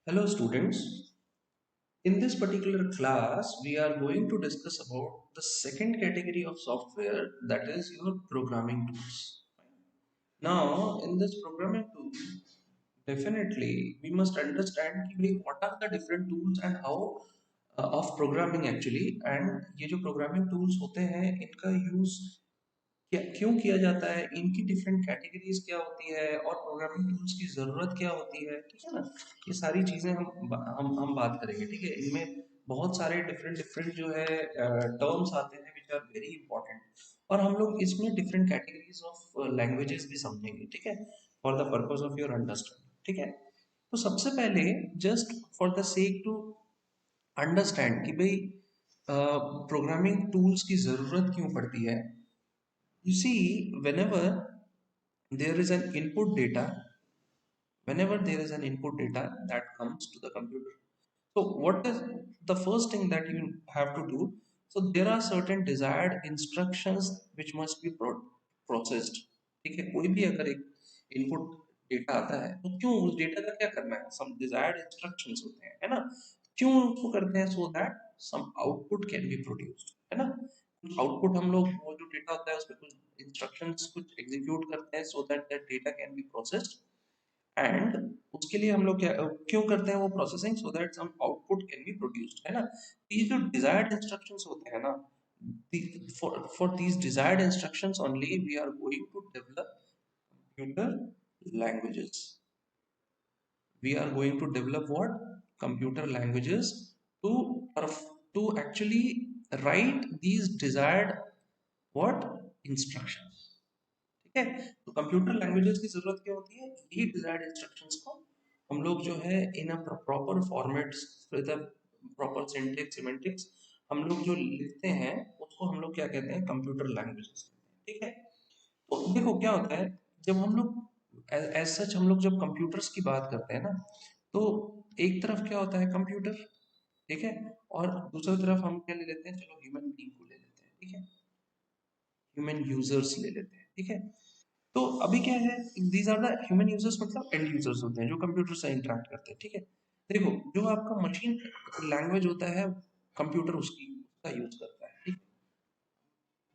Hello students. In this particular class, we are going to discuss about the second category of software, that is your programming tools. Now, in this programming tool, definitely we must understand कि भाई what are the different tools and how of programming actually, and ये जो programming tools होते हैं इनका use क्या क्यों किया जाता है, इनकी डिफरेंट कैटेगरीज क्या होती है और प्रोग्रामिंग टूल्स की ज़रूरत क्या होती है, ठीक है ना। ये सारी चीज़ें हम बात करेंगे, ठीक है। इनमें बहुत सारे डिफरेंट डिफरेंट जो है टर्म्स आते हैं विच आर वेरी इंपॉर्टेंट, और हम लोग इसमें डिफरेंट कैटेगरीज ऑफ लैंग्वेजेस भी समझेंगे, ठीक है, for the purpose of your understanding, ठीक है। तो सबसे पहले just for the sake to understand कि भाई प्रोग्रामिंग टूल्स की ज़रूरत क्यों पड़ती है। You see, there is an input data, whenever there is an input data that comes to the computer. So, what is the first thing that you have to do? So, there are certain desired instructions which must be processed. ठीक है, कोई भी अगर एक input data आता है तो क्यों उस डेटा का क्या करना है, सम डिजायर्ड इंस्ट्रक्शंस होते हैं, है ना। क्यों उसको करते हैं, so that some output can be produced, है ना। कुछ आउटपुट हम लोग, वो जो डेटा होता है उसमें कुछ इंस्ट्रक्शंस कुछ एग्जीक्यूट करते हैं so that that data can be processed, and उसके लिए हम लोग क्या क्यों करते हैं वो processing, so that some output can be produced, है ना। ये जो डिजायर्ड इंस्ट्रक्शंस होते हैं ना, for these desired instructions only we are going to develop computer languages. We are going to develop what? Computer languages to to actually write these desired what? Instructions. ठीक है। तो कंप्यूटर लैंग्वेजेस की जरूरत क्या होती है, ये डिजायर्ड इंस्ट्रक्शंस को हम लोग जो है in a proper formats with a proper syntax semantics हम लोग जो लिखते हैं उसको हम लोग क्या कहते हैं, कंप्यूटर लैंग्वेजेस, ठीक है। तो देखो क्या होता है, जब हम लोग एज सच हम लोग जब कंप्यूटर्स की बात करते हैं ना, तो एक तरफ क्या होता है कंप्यूटर, ठीक है, और दूसरी तरफ हम क्या ले लेते हैं, चलो ह्यूमन बीइंग को ले लेते हैं, ठीक है, ह्यूमन यूजर्स ले लेते हैं, ठीक है। तो अभी क्या है, these are the human users, मतलब एंड यूजर्स होते हैं जो कंप्यूटर से इंटरेक्ट करते हैं, ठीक है। देखो जो आपका मशीन लैंग्वेज होता है, कंप्यूटर उसकी उसका यूज करता है, ठीक है।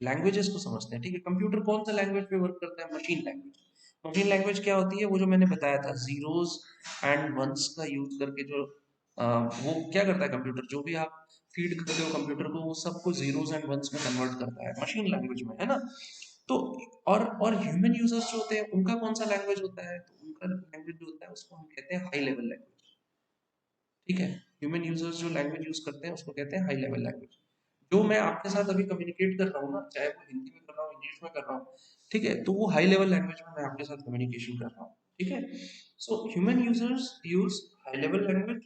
लैंग्वेजेस को समझते हैं, ठीक है। कंप्यूटर कौन सा लैंग्वेज पे वर्क करता है, मशीन लैंग्वेज। मशीन लैंग्वेज क्या होती है, वो जो मैंने बताया था जीरोस एंड वंस का यूज करके जो वो क्या करता है कंप्यूटर, जो भी आप फीड करते हो कंप्यूटर को वो सबको जीरोस एंड वंस में कन्वर्ट करता है मशीन लैंग्वेज में, है ना। तो और ह्यूमन यूजर्स जो होते हैं उनका कौन सा लैंग्वेज होता है, तो उनका लैंग्वेज जो होता है उसको हम कहते हैं हाई लेवल लैंग्वेज, ठीक है। ह्यूमन यूजर्स जो लैंग्वेज यूज करते हैं उसको कहते हैं हाई लेवल लैंग्वेज। जो मैं आपके साथ अभी कम्युनिकेट कर रहा हूँ ना, चाहे वो हिंदी में कर रहा हूँ इंग्लिश में कर रहा हूँ, ठीक है, तो वो हाई लेवल लैंग्वेज में मैं आपके साथ कम्युनिकेशन कर रहा हूँ, ठीक है। So human users use high level language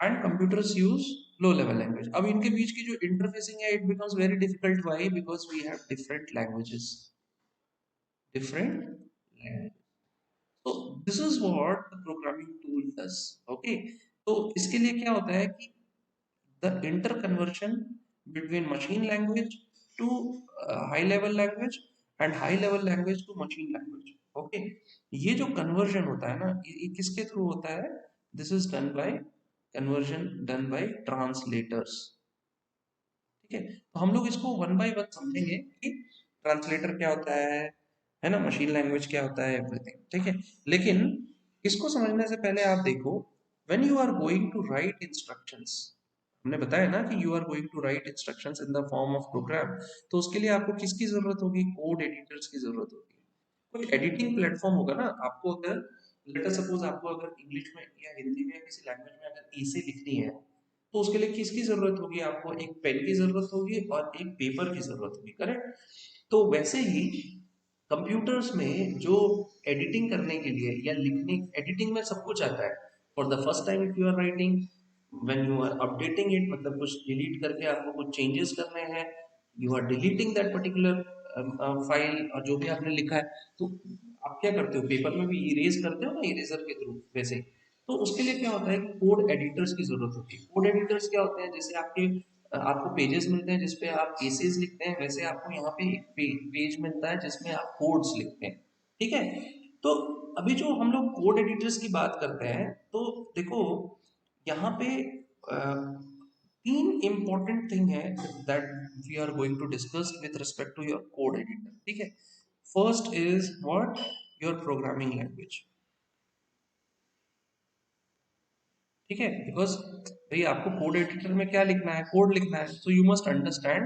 and computers use low level language. अब इनके बीच की जो इंटरफेसिंग है, it becomes very difficult, why, because we have different languages, different language. तो this is what the programming tool does, okay. तो इसके लिए क्या होता है कि the interconversion between machine language to high level language and high level language to machine language, okay। ये जो कन्वर्जन होता है ना, ये किसके थ्रू होता है, this is done by conversion done by translators, ठीक है। तो हम लोग इसको वन बाय वन समझेंगे कि ट्रांसलेटर क्या होता है ना, मशीन लैंग्वेज क्या होता है, एवरीथिंग, ठीक है। लेकिन इसको समझने से पहले आप देखो, when you are going to write instructions, हमने बताया ना कि you are going to write instructions in the form of program, तो उसके लिए आपको किसकी जरूरत होगी, कोड एडिटर्स की जरूरत होगी। कोई एडिटिंग प्लेटफॉर्म होगा ना आपको, अगर लेट अस सपोज आपको अगर इंग्लिश में या हिंदी में या किसी लैंग्वेज में अगर इसे लिखनी है, तो उसके लिए किसकी जरूरत होगी, आपको एक पेन की जरूरत होगी और एक पेपर की जरूरत होगी, करेक्ट। तो वैसे ही कंप्यूटर्स में जो एडिटिंग करने के लिए या लिखने, एडिटिंग में सब कुछ आता है। For the first time if you are writing, when you are updating it, मतलब कुछ डिलीट करके आपको कुछ चेंजेस करने हैं, you are deleting that particular file और जो भी आपने लिखा है, तो आप क्या करते हो, पेपर में भी इरेज करते हो ना, इरेजर के थ्रू, वैसे ही। तो उसके लिए क्या होता है कि कोड एडिटर्स की जरूरत होती है। कोड एडिटर्स क्या होते हैं, जैसे आपको पेजेस मिलते हैं जिसपे आप एसेज लिखते हैं, वैसे आपको यहाँ पे एक पेज मिलता है जिसमें आप कोड्स लिखते हैं, ठीक है। तो अभी जो हम लोग कोड एडिटर्स की बात करते हैं, तो देखो यहाँ पे तीन इंपॉर्टेंट थिंग है that we are going to discuss with respect to your code editor, ठीक है। First is what, your programming language, ठीक है। बिकॉज भाई आपको कोड एडिटर में क्या लिखना है, कोड लिखना है, so you must understand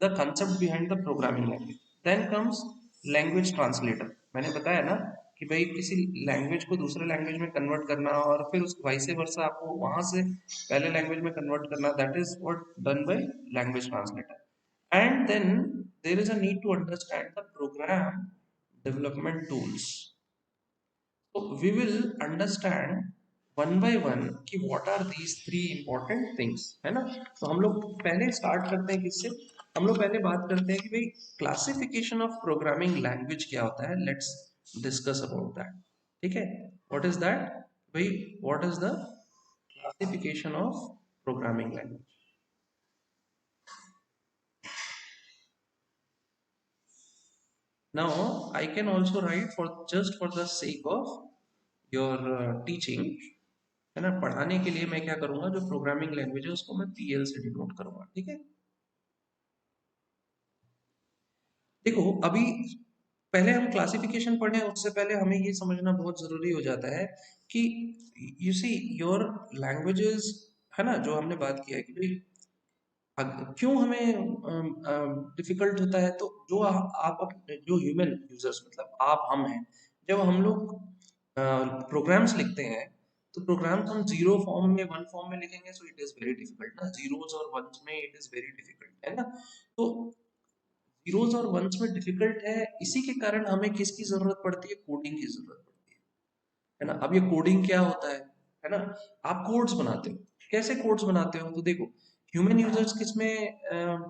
the concept behind the programming language. Then comes language translator. मैंने बताया ना कि भाई किसी लैंग्वेज को दूसरे लैंग्वेज में कन्वर्ट करना और फिर उस वाइस वर्सा आपको वहां से पहले लैंग्वेज में कन्वर्ट करना, that is what done by language translator. And then there is a need to understand the program development tools. So we will understand one by one कि what are these three important things, है ना। तो हम लोग पहले start करते हैं किससे, हम लोग पहले बात करते हैं कि भाई क्लासिफिकेशन ऑफ प्रोग्रामिंग लैंग्वेज क्या होता है। लेट्स डिस्कस अबाउट दैट, ठीक है। व्हाट इज दैट, भाई what is the classification of programming language. Now I can also write for just for the sake of your teaching, है ना, पढ़ाने के लिए मैं क्या करूंगा, जो प्रोग्रामिंग लैंग्वेज है उसको मैं पीएल से डिनोट करूंगा, ठीक है। देखो अभी पहले हम क्लासिफिकेशन पढ़े, उससे पहले हमें ये समझना बहुत जरूरी हो जाता है कि यू सी योर लैंग्वेजेस, है ना, जो हमने बात किया है कि भाई क्यों हमें डिफिकल्ट होता है। तो जो जो ह्यूमन यूजर्स मतलब आप हम हैं, जब हम लोग प्रोग्राम्स लिखते हैं तो प्रोग्राम्स हम जीरो फॉर्म में वन फॉर्म में लिखेंगे, so it is very difficult ना, जीरोस और वंस में इट इज वेरी डिफिकल्ट, है ना। तो जीरोस और वंस में डिफिकल्ट है, इसी के कारण हमें किसकी जरूरत पड़ती है, कोडिंग की जरूरत पड़ती है ना। अब ये कोडिंग क्या होता है ना। आप कोड्स बनाते हो, कैसे कोड्स बनाते हो, तो देखो ह्यूमन यूजर्स किस में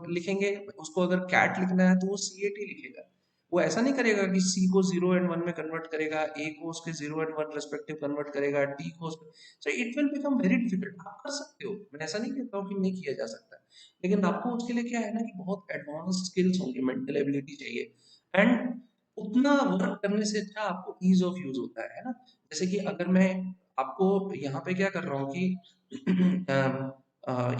लिखेंगे, उसको अगर कैट लिखना है तो वो सी ए टी लिखेगा। वो ऐसा नहीं करेगा कि सी को जीरो एंड वन में कन्वर्ट करेगा, ए को उसके zero and one respective convert करेगा, टी को so it will become very difficult. आप कर सकते हो, मैं ऐसा नहीं कहता हूँ कि नहीं किया जा सकता, लेकिन आपको उसके लिए क्या है ना कि बहुत एडवांस स्किल्स होंगे, मेंटल एबिलिटी चाहिए। एंड उतना वर्क करने से अच्छा आपको ईज ऑफ यूज होता है ना। जैसे कि अगर मैं आपको यहाँ पे क्या कर रहा हूँ कि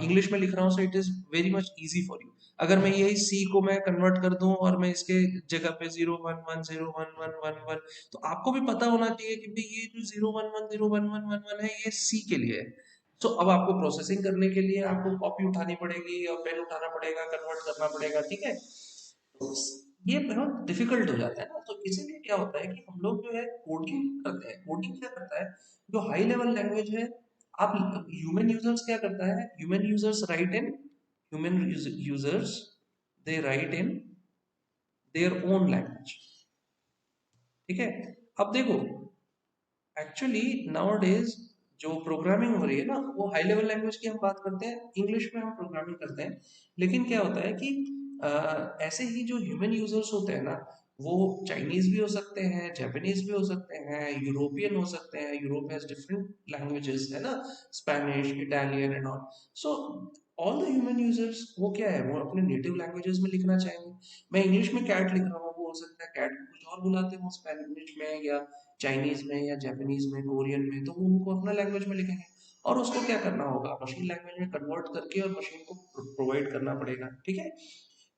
इंग्लिश में लिख रहा हूँ, so it is very much easy for you. अगर मैं यही सी को मैं कन्वर्ट कर दूं और मैं इसके जगह पे zero one one zero one one one one, तो आपको भी पता होना चाहिए कि भाई ये जो zero one one zero one one one one है ये सी के लिए है। तो अब आपको प्रोसेसिंग करने के लिए आपको कॉपी उठानी पड़ेगी और पेन उठाना पड़ेगा, कन्वर्ट करना पड़ेगा, ठीक है। तो ये बहुत डिफिकल्ट हो जाता है ना। तो इसीलिए क्या होता है कि हम लोग जो है कोडिंग करते हैं। कोडिंग क्या करता है, जो हाई लेवल लैंग्वेज है, आप ह्यूमन यूजर्स क्या करता है, human users right in human users they right in their own language, ठीक है। अब देखो एक्चुअली नाउ डेज जो प्रोग्रामिंग हो रही है ना, वो हाई लेवल लैंग्वेज की हम बात करते हैं, इंग्लिश में हम प्रोग्रामिंग करते हैं। लेकिन क्या होता है कि ऐसे ही जो ह्यूमन यूजर्स होते हैं ना, वो चाइनीज भी हो सकते हैं, जापानीज भी हो सकते हैं, यूरोपियन हो सकते हैं, यूरोप हैज डिफरेंट लैंग्वेजेस, है ना, Spanish, Italian and all. So all the human users वो क्या है, वो अपने नेटिव लैंग्वेजेस में लिखना चाहेंगे। मैं इंग्लिश में कैट लिख रहा हूँ, वो हो सकता है कैट को कुछ और बुलाते हो स्पेनिश में या चाइनीज में या जापानीज में, कोरियन में, तो वो उनको अपना लैंग्वेज में लिखेंगे। और उसको क्या करना होगा, मशीन लैंग्वेज में कन्वर्ट करके और मशीन को प्रोवाइड करना पड़ेगा, ठीक है।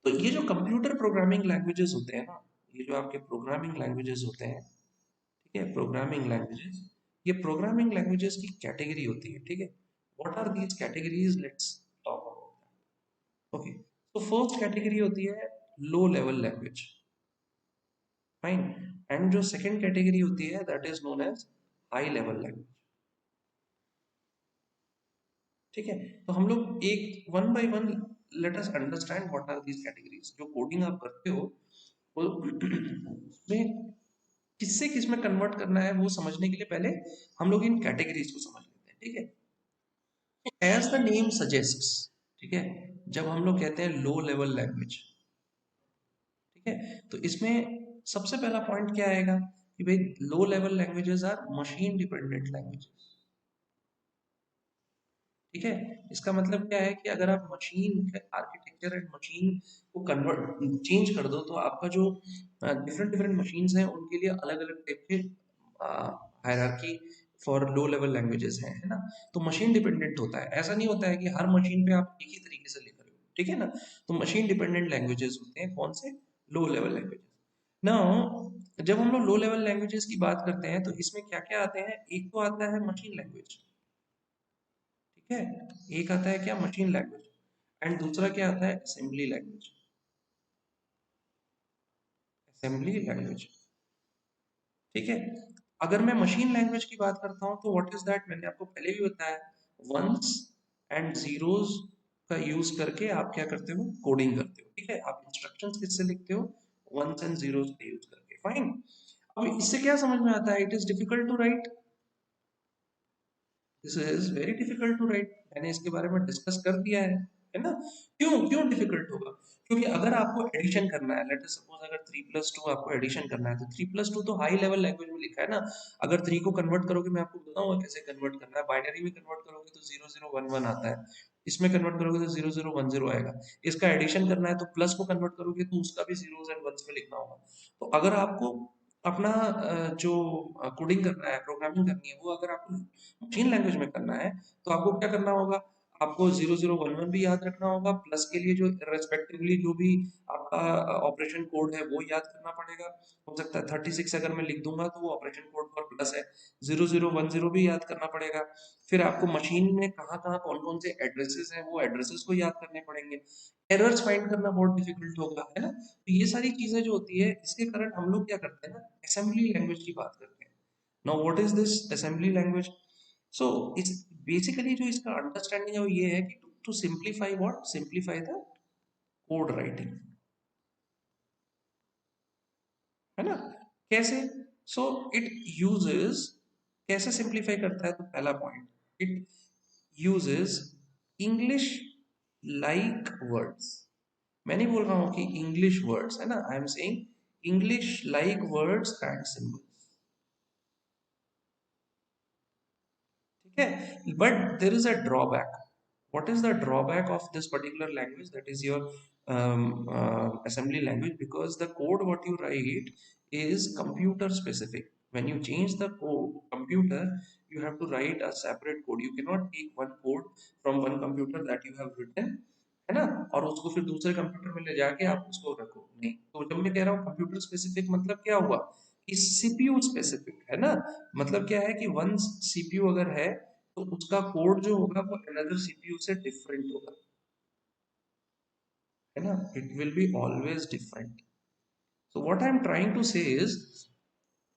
तो ये जो कंप्यूटर प्रोग्रामिंग लैंग्वेजेस होते हैं ना, ये जो आपके प्रोग्रामिंग लैंग्वेजेस होते हैं, ठीक है, प्रोग्रामिंग लैंग्वेजेस, ये प्रोग्रामिंग लैंग्वेजेस की कैटेगरी होती है, ठीक है। What are these categories, let's talk about. Okay, तो फर्स्ट कैटेगरी होती है low level language, fine. And जो सेकंड कैटेगरी होती है that is known as high level language, ठीक है। तो हम लोग एक one by one let us understand what are these categories. जो कोडिंग आप करते हो वो उसमें किससे किस में कन्वर्ट करना है वो समझने के लिए पहले हम लोग इन कैटेगरीज को समझ लेते हैं, ठीक है। एज द नेम सजेस्ट्स, ठीक है, जब हम लोग कहते हैं लो लेवल लैंग्वेज, ठीक है, तो इसमें सबसे पहला पॉइंट क्या आएगा कि भाई low level languages are machine dependent languages, ठीक है। इसका मतलब क्या है कि अगर आप मशीन आर्किटेक्चर एंड मशीन को कन्वर्ट चेंज कर दो, तो आपका जो डिफरेंट डिफरेंट मशीन्स हैं उनके लिए अलग अलग टाइप के hierarchy for low level languages हैं, है ना। तो मशीन डिपेंडेंट होता है, ऐसा नहीं होता है कि हर मशीन पे आप एक ही तरीके से लिख रहे हो, ठीक है ना। तो मशीन डिपेंडेंट लैंग्वेजेस होते हैं कौन से, लो लेवल लैंग्वेजेस। नाउ जब हम लोग लो लेवल लैंग्वेजेस की बात करते हैं तो इसमें क्या क्या आते हैं, एक तो आता है मशीन लैंग्वेज, ठीक है, एक आता है क्या, मशीन लैंग्वेज, एंड दूसरा क्या आता है, असेंबली लैंग्वेज, असेंबली लैंग्वेज, ठीक है। अगर मैं मशीन लैंग्वेज की बात करता हूँ तो व्हाट इज दैट, मैंने आपको पहले भी बताया, वंस एंड जीरोस का यूज करके आप क्या करते हो, कोडिंग करते हो, ठीक है। आप इंस्ट्रक्शंस किससे लिखते हो, वंस एंड जीरोस का यूज करके, फाइन। अब इससे क्या समझ में आता है, it is difficult to write, this is very difficult to write, मैंने इसके बारे में डिस्कस कर दिया है ना। क्यों क्यों डिफिकल्ट होगा, क्योंकि अगर आपको एडिशन करना है, लेट अस सपोज अगर 3+2 आपको एडिशन करना है, तो 3+2 तो हाई लेवल लैंग्वेज में लिखा है ना। अगर 3 को कन्वर्ट करोगे, मैं आपको बताऊंगा कैसे कन्वर्ट करना है, बाइनरी में कन्वर्ट करोगे तो 0011 आता है, इसमें कन्वर्ट करोगे तो 0010 आएगा। इसका एडिशन करना है तो प्लस को कन्वर्ट करोगे तो उसका भी जीरोस एंड वंस में लिखना होगा। तो अगर आपको अपना जो कोडिंग करना है, प्रोग्रामिंग करनी है, वो अगर आपको मशीन लैंग्वेज में करना है, तो आपको क्या करना होगा, आपको 0011 भी याद रखना होगा, प्लस के लिए जो रेस्पेक्टिवली जो भी आपका ऑपरेशन कोड है वो याद करना पड़ेगा। हो सकता है 36 अगर मैं लिख दूंगा तो वो ऑपरेशन कोड फॉर प्लस है, 0010 भी याद करना पड़ेगा। फिर आपको मशीन में कहाँ कहाँ कौन कौन से एड्रेसेस हैं वो एड्रेसेस को याद करने पड़ेंगे। एरर्स फाइंड करना बहुत डिफिकल्ट होगा, है ना। तो ये सारी चीजें जो होती है, इसके कारण हम लोग क्या करते हैं ना, असेंबली लैंग्वेज की बात करते हैं। Now what is this assembly language, so it's basically जो इसका अंडरस्टैंडिंग है वो ये है कि to simplify what, simplify the code writing, है ना। कैसे, सो इट यूजेस, कैसे सिंप्लीफाई करता है, तो पहला point, it uses English like words. मैं नहीं बोल रहा हूं कि इंग्लिश वर्ड्स, है ना, I am saying English like words and symbols, ठीक है। But there is a drawback, what is the drawback of this particular language, that is your assembly language, because the code what you write is computer specific. When you change the code computer, you have to write a separate code, you cannot take one code from one computer that you have written, है ना, और उसको फिर दूसरे computer में ले जाके आप उसको रखो, नहीं। तो जब मैं कह रहा हूँ कंप्यूटर स्पेसिफिक, मतलब क्या हुआ कि सीपीयू स्पेसिफिक, है ना। मतलब क्या है कि वन सीपीयू अगर है तो उसका कोड जो होगा वो अनदर सीपीयू से डिफरेंट होगा, है ना, it will be always different. So what I am trying to say is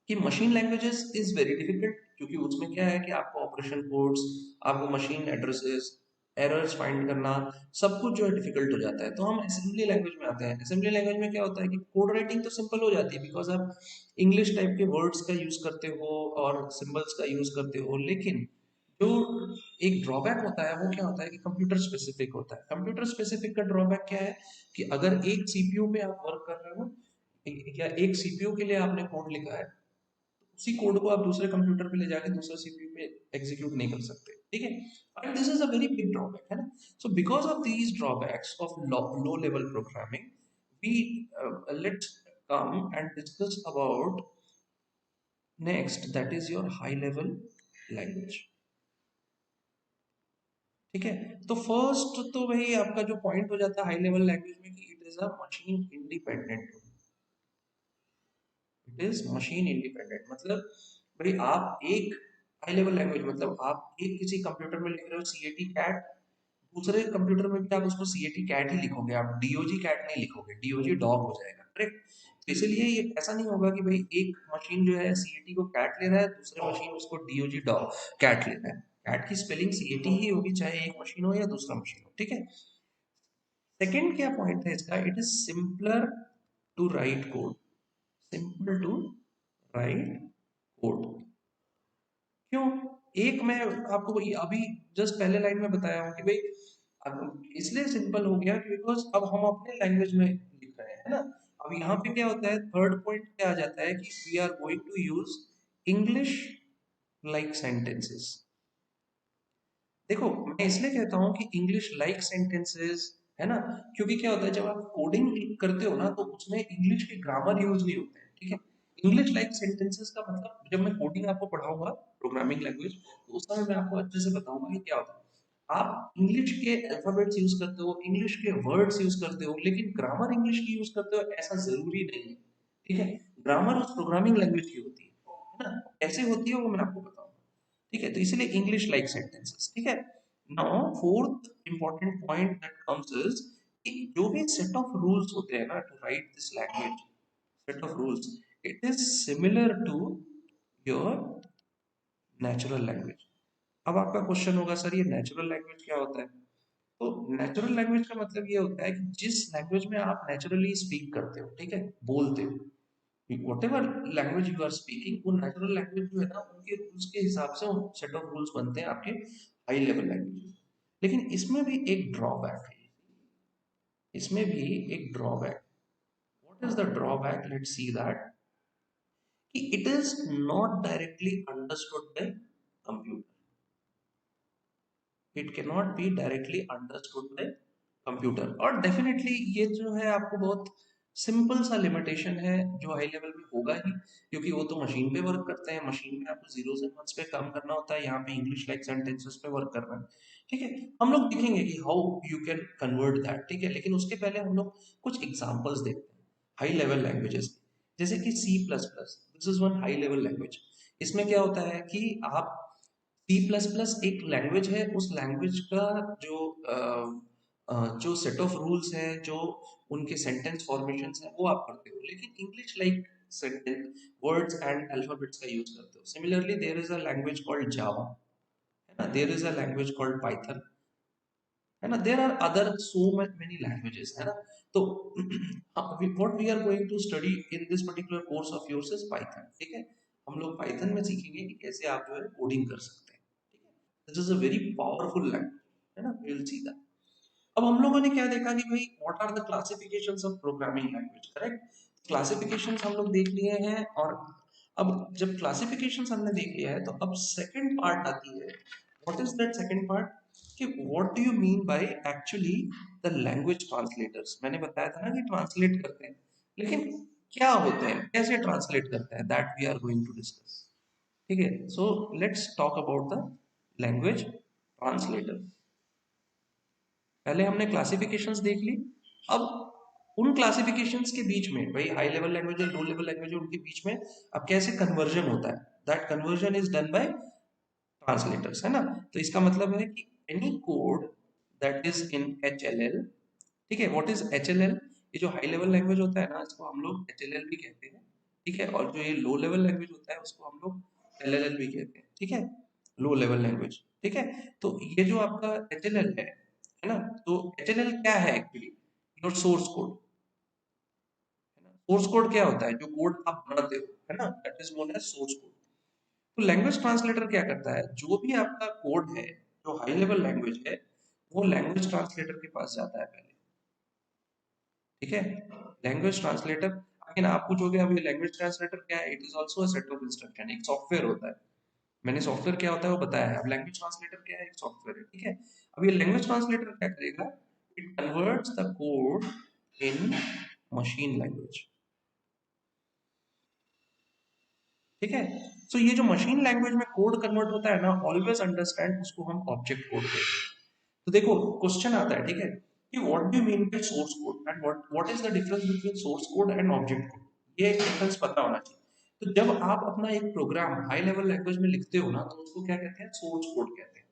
कि machine languages is very difficult, क्योंकि उसमें क्या है कि आपको ऑपरेशन कोड्स, आपको मशीन एड्रेसेस, एरर्स फाइंड करना, सब कुछ जो है डिफिकल्ट हो जाता है। तो हम असेंबली लैंग्वेज में आते हैं, असेंबली लैंग्वेज में क्या होता है कि कोड राइटिंग तो सिंपल हो जाती है, बिकॉज आप इंग्लिश टाइप के वर्ड्स का यूज करते हो और सिंबल्स का यूज करते हो, लेकिन जो एक ड्रॉबैक होता है वो क्या होता है कि कंप्यूटर स्पेसिफिक होता है। कंप्यूटर स्पेसिफिक का ड्रॉबैक क्या है कि अगर एक सीपीयू पे आप वर्क कर रहे हो, या एक सीपीयू के लिए आपने कोड लिखा है, उसी कोड को आप दूसरे कंप्यूटर पे ले जाके दूसरे सीपीयू पे एग्जीक्यूट नहीं कर सकते, ठीक है। And this is a very big drawback, है ना। So because of these drawbacks of low level programming, we let's come and discuss about next, that is your high level language, ठीक है। तो फर्स्ट तो वही आपका जो पॉइंट हो जाता है हाई लेवल लैंग्वेज में कि it is a machine independent, it is machine independent, मतलब भाई आप एक हाई लेवल लैंग्वेज, मतलब आप एक किसी कंप्यूटर में लिख रहे हो सी ए टी कैट, दूसरे कंप्यूटर में भी आप उसको सी ए टी कैट ही लिखोगे, आप डीओजी कैट नहीं लिखोगे, डीओजी डॉग हो जाएगा, करेक्ट। तो इसीलिए ये ऐसा नहीं होगा कि भाई एक मशीन जो है सी ए टी को कैट ले रहा है, दूसरे मशीन उसको डीओजी डॉग कैट ले रहा है। कैट की स्पेलिंग सी ए टी ही होगी, चाहे एक मशीन हो या दूसरा मशीन हो, ठीक है। सेकेंड क्या पॉइंट है इसका, it is simpler to write code, simple to write code. क्यों, एक मैं आपको वही अभी जस्ट पहले लाइन में बताया हूँ कि भाई इसलिए सिंपल हो गया कि बिकॉज अब हम अपने लैंग्वेज में लिख रहे हैं, है ना। अब यहाँ पे क्या होता है, थर्ड पॉइंट क्या आ जाता है कि we are going to use English like sentences. देखो मैं इसलिए कहता हूँ कि इंग्लिश लाइक सेंटेंसेस, है ना, क्योंकि क्या होता है जब आप कोडिंग करते हो ना तो उसमें इंग्लिश के ग्रामर यूज नहीं होते हैं, ठीक है। इंग्लिश लाइक सेंटेंसेस का मतलब जब मैं कोडिंग आपको पढ़ाऊंगा प्रोग्रामिंग लैंग्वेज, तो उस समय मैं आपको अच्छे से बताऊंगा कि क्या होता है। आप इंग्लिश के अल्फाबेट्स यूज करते हो, इंग्लिश के वर्ड्स यूज करते हो, लेकिन ग्रामर इंग्लिश की यूज करते हो ऐसा जरूरी नहीं है। ठीक है, ग्रामर उस प्रोग्रामिंग लैंग्वेज की होती है ना, कैसे होती है वो मैं आपको बताऊंगा। ठीक है, तो इसलिए इंग्लिश लाइक सेंटेंसेस। ठीक है, now fourth important point that comes is कि जो भी सेट ऑफ रूल्स होते हैं ना to write this language, set of rules, it is similar to your natural language. अब आपका क्वेश्चन होगा सर ये नेचुरल लैंग्वेज क्या होता है? तो नेचुरल लैंग्वेज का मतलब ये होता है कि जिस लैंग्वेज में आप नेचुरली स्पीक करते हो, ठीक है, बोलते हो, whatever language you are speaking, वो नेचुरल लैंग्वेज जो है ना उनके रूल्स के हिसाब से सेट ऑफ रूल्स बनते हैं आपके हाई लेवल लैंग्वेज। लेकिन इसमें भी एक ड्रॉबैक है, इसमें भी एक drawback. What is the drawback? Let's see that कि it is not directly understood by computer, it cannot be directly understood by computer. और डेफिनेटली ये जो है आपको बहुत सिंपल सा लिमिटेशन है जो हाई लेवल में होगा ही, क्योंकि वो तो मशीन पे वर्क करते हैं, मशीन में आपको जीरो से वंस पे काम करना होता है, यहाँ पे इंग्लिश लाइक सेंटेंसेस पे वर्क करना है। ठीक है, हम लोग देखेंगे कि how you can convert that. ठीक है, लेकिन उसके पहले हम लोग कुछ एग्जांपल्स देखते हैं हाई लेवल लैंग्वेजेस, जैसे कि C plus plus, this is one high level language. इसमें क्या होता है कि आप सी प्लस प्लस एक लैंग्वेज है, उस लैंग्वेज का जो सेट ऑफ रूल्स है, जो उनके सेंटेंस फॉर्मेशन है वो आप करते हो, लेकिन English like sentence words and alphabets का यूज करते हो। Similarly there is a language called Java, है ना, there is a language called Python, है ना, there are other so much many languages, है ना। तो what we are going to study in this particular course of yours is Python. ठीक है, हम लोग पाइथन में सीखेंगे कि कैसे आप जो है कोडिंग कर सकते हैं। This is a very powerful language, है ना, वी विल सी दैट। अब हम लोगों ने क्या देखा कि भाई what are the classifications of programming language, correct. Classifications हम लोग देख लिए हैं, और अब जब क्लासिफिकेशंस हमने देख लिया है तो अब सेकंड पार्ट आती है। What is that second part? कि what do you mean by actually the language translators. मैंने बताया था ना कि ट्रांसलेट करते हैं, लेकिन क्या होते हैं, कैसे ट्रांसलेट करते हैं, that we are going to discuss. ठीक है, so let's talk about the language translator. पहले हमने क्लासिफिकेशंस देख ली। अब उन क्लासिफिकेशंस के बीच में, भाई हाई लेवल लैंग्वेज और लो लेवल लैंग्वेज उनके बीच में अब कैसे कन्वर्जन होता है, that conversion is done by translators, है ना। तो इसका मतलब है कि any code that is in HLL, ठीक है, व्हाट इज HLL? ये जो हाई लेवल लैंग्वेज होता है ना, इसको हम लोग HLL भी कहते हैं। ठीक है, और जो ये लो लेवल लैंग्वेज होता है उसको हम लोग LLL भी कहते हैं। ठीक है, लो लेवल लैंग्वेज। ठीक है, तो ये जो आपका HLL है ना, तो HLL क्या है एक्चुअली? योर सोर्स कोड, है ना। सोर्स कोड क्या होता है? जो कोड आप बनाते हो, है ना, that is known as source code. तो लैंग्वेज ट्रांसलेटर क्या करता है? जो भी आपका कोड है, जो हाई लेवल लैंग्वेज है, वो लैंग्वेज ट्रांसलेटर के पास जाता है पहले। ठीक है, लैंग्वेज ट्रांसलेटर, अगेन आप पूछोगे अब ये लैंग्वेज ट्रांसलेटर क्या है? It is also a set of instruction, एक सॉफ्टवेयर होता है। मैंने सॉफ्टवेयर क्या होता है वो बताया है, अब लैंग्वेज ट्रांसलेटर क्या है? एक सॉफ्टवेयर है। ठीक है, अब ये लैंग्वेज ट्रांसलेटर क्या करेगा? It converts the code in machine language. ठीक है, सो ये जो मशीन लैंग्वेज में कोड कन्वर्ट होता है ना, ऑलवेज अंडरस्टैंड उसको हम ऑब्जेक्ट कोड कहते हैं। तो देखो क्वेश्चन आता है, ठीक है, कि what do you mean bye source code and what is the difference between source code and object code? ये डिफरेंस पता होना चाहिए। तो जब आप अपना एक प्रोग्राम हाई लेवल लैंग्वेज में लिखते हो ना, तो उसको क्या कहते हैं? सोर्स कोड कहते हैं।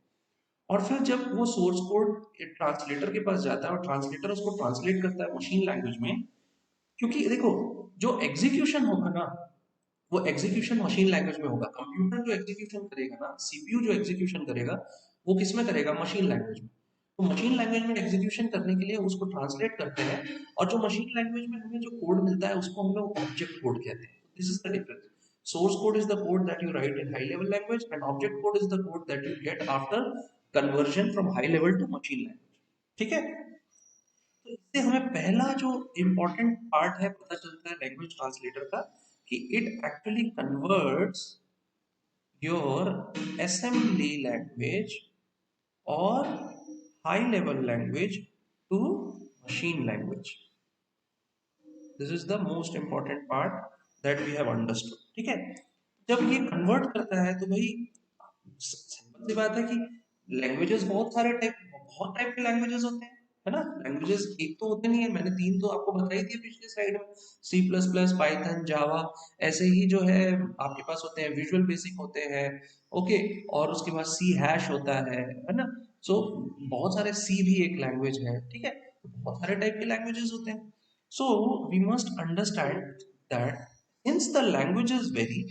और फिर जब वो सोर्स कोड ट्रांसलेटर के पास जाता है और ट्रांसलेटर उसको ट्रांसलेट करता है मशीन लैंग्वेज में, क्योंकि देखो जो एग्जीक्यूशन होगा ना, वो एग्जीक्यूशन मशीन लैंग्वेज में होगा। कंप्यूटर जो एग्जीक्यूशन करेगा ना, CPU जो एग्जीक्यूशन करेगा, वो किस में करेगा? मशीन लैंग्वेज में। तो मशीन लैंग्वेज में एग्जीक्यूशन करने के लिए उसको ट्रांसलेट करते हैं, और जो मशीन लैंग्वेज में हमें जो कोड मिलता है उसको हम लोग ऑब्जेक्ट कोड कहते हैं। This is the difference. Source code is the code that you write in high level language, and object code is the code that you get after conversion from high level to machine language. ठीक है, तो इससे हमें पहला जो important part है पता चलता है लैंग्वेज ट्रांसलेटर का, कि it actually converts your assembly language or high level language to machine language. This is the most important part that we have understood. ठीक है, जब ये कन्वर्ट करता है तो भाई सिंपल सी बात है कि लैंग्वेजेस बहुत टाइप के लैंग्वेजेस होते हैं, है ना। लैंग्वेजेस एक तो होते नहीं है, मैंने तीन तो आपको बताई थी पिछले स्लाइड में, सी प्लस प्लस, पाइथन, जावा। ऐसे ही जो है आपके पास होते हैं विजुअल बेसिक होते हैं, ओके। और उसके बाद सी हैश होता है ना। सो बहुत सारे, सी भी एक लैंग्वेज है, ठीक है। बहुत सारे टाइप के लैंग्वेजेस होते हैं। So we must understand that since the languages vary,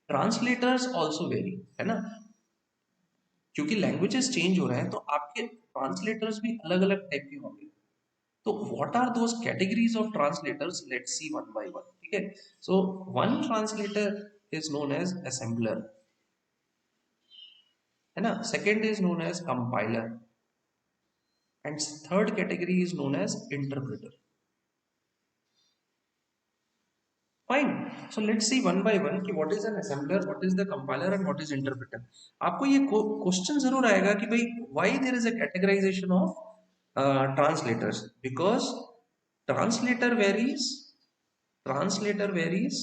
translators also vary, है ना। क्योंकि लैंग्वेजेस चेंज हो रहे हैं तो आपके ट्रांसलेटर्स भी अलग अलग टाइप के होंगे। तो what are those categories of translators, let's see one by one, ठीक है। So one translator is known as assembler, है ना। Second is known as compiler, and third category is known as interpreter. Fine. So let's see one by one कि what is an assembler, what is the compiler and what is interpreter. आपको ये question जरूर आएगा कि भाई why there is a categorisation of translators, because translator varies translator varies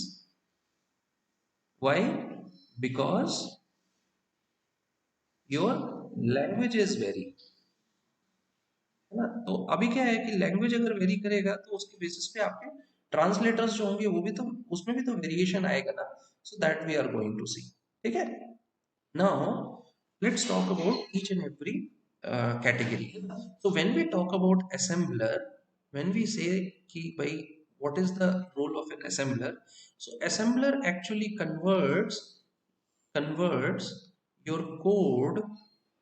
why? Because your languages vary, है ना। तो अभी क्या है कि लैंग्वेज अगर वेरी करेगा तो उसके बेसिस पे आपके ट्रांसलेटर्स जो होंगे वो भी तो, उसमें भी तो वेरिएशन आएगा ना। So that we are going to see, ठीक है। Now let's talk about each and every category. So when we talk about assembler, when we say कि भाई what is the role of an assembler, so assembler actually converts your code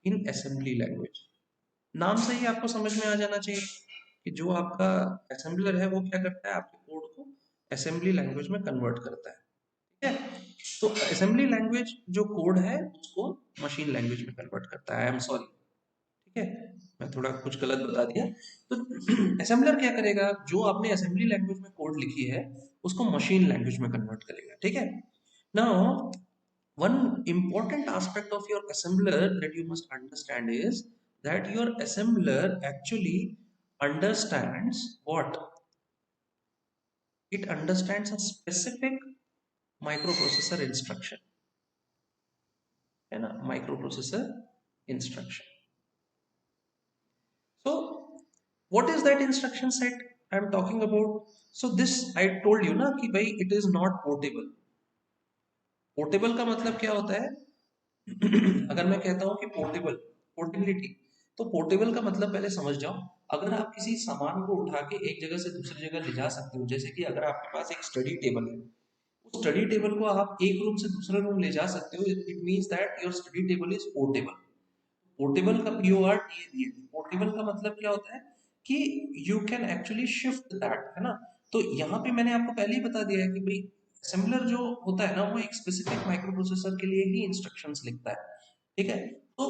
in assembly language. नाम से ही आपको समझ में आ जाना चाहिए कि जो आपका असेंबलर है वो क्या करता है, आपके कोड को असेंबली लैंग्वेज में कन्वर्ट करता है, ठीक है। तो असेंबली लैंग्वेज जो कोड है उसको मशीन लैंग्वेज में कन्वर्ट करता है, आई एम सॉरी, ठीक है, मैं थोड़ा कुछ गलत बता दिया। तो असेंबलर क्या करेगा, जो आपने असेंबली लैंग्वेज में कोड लिखी है उसको मशीन लैंग्वेज में कन्वर्ट करेगा, ठीक है। Now one important aspect of your assembler that you must understand is that your assembler actually understands what? It understands a specific microprocessor instruction, है ना, microprocessor instruction. So what is that instruction set I am talking about? So this I told you ना कि भाई it is not portable. Portable का मतलब क्या होता है? अगर मैं कहता हूँ कि पोर्टेबल, पोर्टेबिलिटी, तो पोर्टेबल का मतलब पहले समझ जाओ। अगर आप किसी सामान को उठा के एक जगह से दूसरी जगह ले जा सकते हो, जैसे कि अगर आपके पास एक स्टडी टेबल है, उस स्टडी टेबल को आप एक रूम से दूसरे रूम ले जा सकते हो, it means that your study table is portable. Portable का PORTABL, पोर्टेबल का मतलब क्या होता है कि you can actually shift that, है ना। तो यहाँ पे मैंने आपको पहले ही बता दिया है कि भाई असेंबलर जो होता है ना वो एक स्पेसिफिक माइक्रो प्रोसेसर के लिए ही इंस्ट्रक्शंस लिखता है, ठीक है। तो